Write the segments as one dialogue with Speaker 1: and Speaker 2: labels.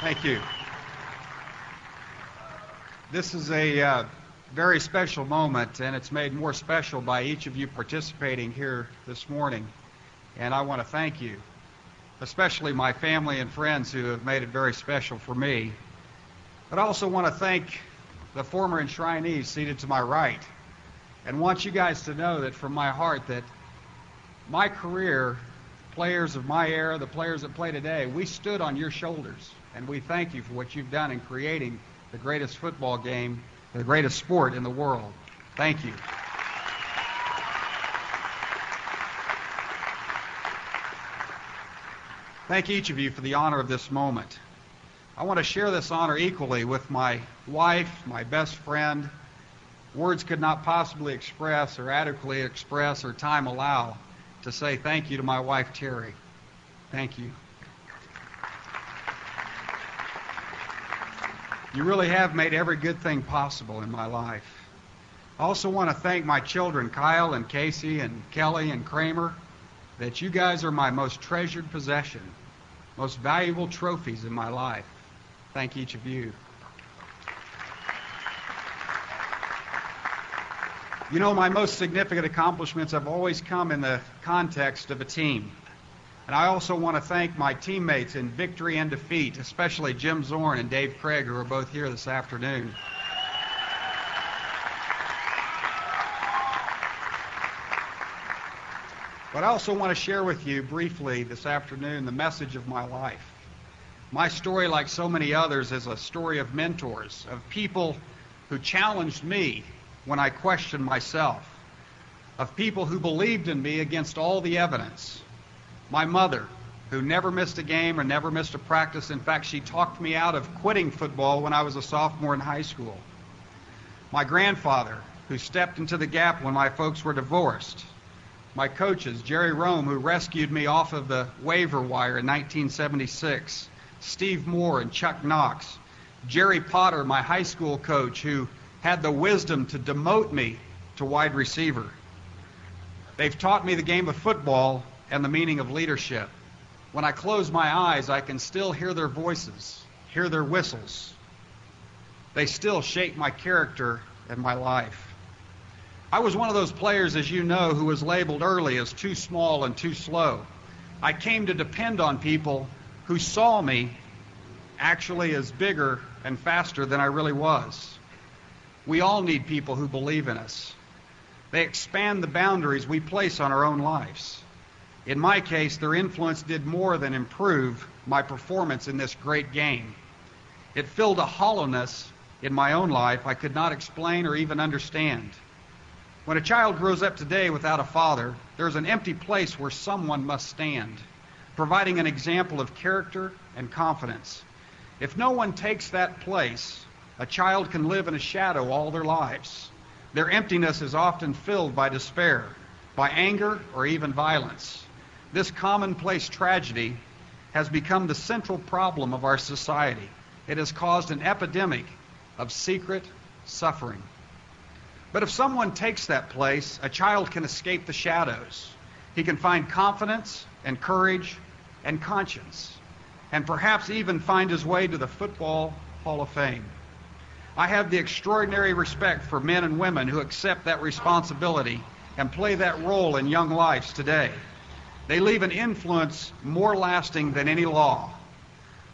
Speaker 1: Thank you. This is a very special moment, and it's made more special by each of you participating here this morning. And I want to thank you, especially my family and friends who have made it very special for me. But I also want to thank the former enshrinees seated to my right, and want you guys to know that from my heart that my career, players of my era, the players that play today, we stood on your shoulders, and we thank you for what you've done in creating the greatest football game, the greatest sport in the world. Thank you. Thank each of you for the honor of this moment. I want to share this honor equally with my wife, my best friend. Words could not possibly express or adequately express or time allow to say thank you to my wife, Terry. Thank you. You really have made every good thing possible in my life. I also want to thank my children, Kyle and Casey and Kelly and Kramer, that you guys are my most treasured possession, most valuable trophies in my life. Thank each of you. You know, my most significant accomplishments have always come in the context of a team. And I also want to thank my teammates in victory and defeat, especially Jim Zorn and Dave Craig, who are both here this afternoon. But I also want to share with you briefly this afternoon the message of my life. My story, like so many others, is a story of mentors, of people who challenged me when I questioned myself, of people who believed in me against all the evidence. My mother, who never missed a game or never missed a practice. In fact, she talked me out of quitting football when I was a sophomore in high school. My grandfather, who stepped into the gap when my folks were divorced. My coaches, Jerry Rome, who rescued me off of the waiver wire in 1976. Steve Moore and Chuck Knox. Jerry Potter, my high school coach, who had the wisdom to demote me to wide receiver. They've taught me the game of football and the meaning of leadership. When I close my eyes, I can still hear their voices, hear their whistles. They still shape my character and my life. I was one of those players, as you know, who was labeled early as too small and too slow. I came to depend on people who saw me actually as bigger and faster than I really was. We all need people who believe in us. They expand the boundaries we place on our own lives. In my case, their influence did more than improve my performance in this great game. It filled a hollowness in my own life I could not explain or even understand. When a child grows up today without a father, there's an empty place where someone must stand, providing an example of character and confidence. If no one takes that place, a child can live in a shadow all their lives. Their emptiness is often filled by despair, by anger, or even violence. This commonplace tragedy has become the central problem of our society. It has caused an epidemic of secret suffering. But if someone takes that place, a child can escape the shadows. He can find confidence and courage and conscience, and perhaps even find his way to the Football Hall of Fame. I have the extraordinary respect for men and women who accept that responsibility and play that role in young lives today. They leave an influence more lasting than any law.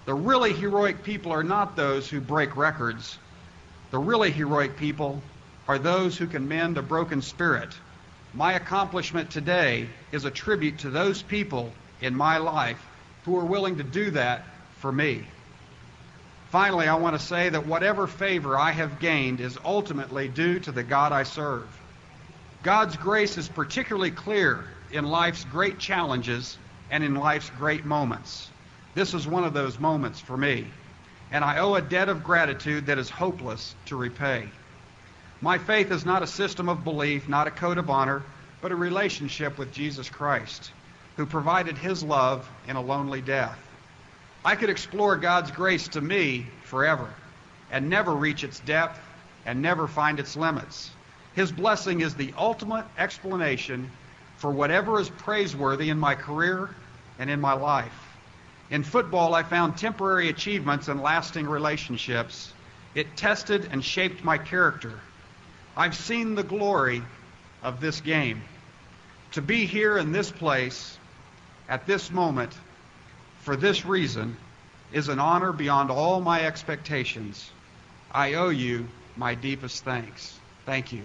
Speaker 1: The really heroic people are not those who break records. The really heroic people are those who can mend a broken spirit. My accomplishment today is a tribute to those people in my life who are willing to do that for me. Finally, I want to say that whatever favor I have gained is ultimately due to the God I serve. God's grace is particularly clear in life's great challenges and in life's great moments. This is one of those moments for me, and I owe a debt of gratitude that is hopeless to repay. My faith is not a system of belief, not a code of honor, but a relationship with Jesus Christ, who provided his love in a lonely death. I could explore God's grace to me forever and never reach its depth and never find its limits. His blessing is the ultimate explanation for whatever is praiseworthy in my career and in my life. In football, I found temporary achievements and lasting relationships. It tested and shaped my character. I've seen the glory of this game. To be here in this place, at this moment, for this reason, is an honor beyond all my expectations. I owe you my deepest thanks. Thank you.